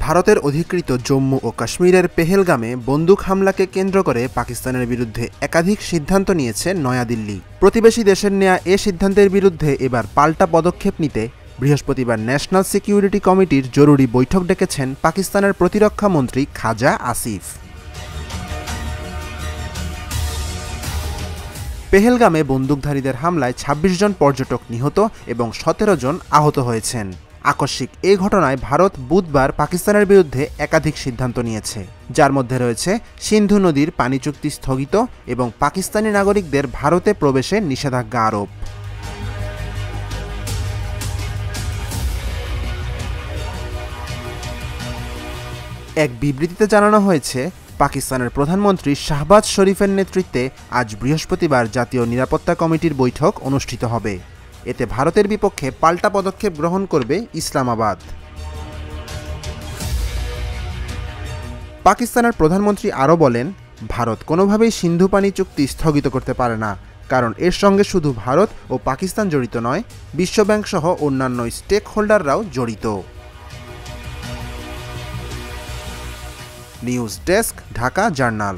ভারতের অধিকৃত জম্মু ও কাশ্মীরের পেহেলগামে বন্দুক হামলাকে কেন্দ্র করে পাকিস্তানের বিরুদ্ধে একাধিক সিদ্ধান্ত নিয়েছে নয়াদিল্লি। প্রতিবেশী দেশের নেয়া এ সিদ্ধান্তের বিরুদ্ধে এবার পাল্টা পদক্ষেপ নিতে বৃহস্পতিবার ন্যাশনাল সিকিউরিটি কমিটির জরুরি বৈঠক ডেকেছেন পাকিস্তানের প্রতিরক্ষা মন্ত্রী খাজা আসিফ। পেহেলগামে বন্দুকধারীদের হামলায় ২৬ জন পর্যটক নিহত এবং ১৭ জন আহত হয়েছেন। আকস্মিক এই ঘটনায় ভারত বুধবার পাকিস্তানের বিরুদ্ধে একাধিক সিদ্ধান্ত নিয়েছে, যার মধ্যে রয়েছে সিন্ধু নদীর পানি চুক্তি স্থগিত এবং পাকিস্তানি নাগরিকদের ভারতে প্রবেশে নিষেধাজ্ঞা আরোপ। এক বিবৃতিতে জানানো হয়েছে, পাকিস্তানের প্রধানমন্ত্রী শাহবাজ শরীফের নেতৃত্বে আজ বৃহস্পতিবার জাতীয় নিরাপত্তা কমিটির বৈঠক অনুষ্ঠিত হবে। এতে ভারতের বিপক্ষে পাল্টা পদক্ষেপ গ্রহণ করবে ইসলামাবাদ। পাকিস্তানের প্রধানমন্ত্রী আরও বলেন, ভারত কোনোভাবেই সিন্ধু পানি চুক্তি স্থগিত করতে পারে না, কারণ এর সঙ্গে শুধু ভারত ও পাকিস্তান জড়িত নয়, বিশ্বব্যাংক সহ অন্যান্য স্টেক হোল্ডাররাও জড়িত। News desk, Dhaka journal.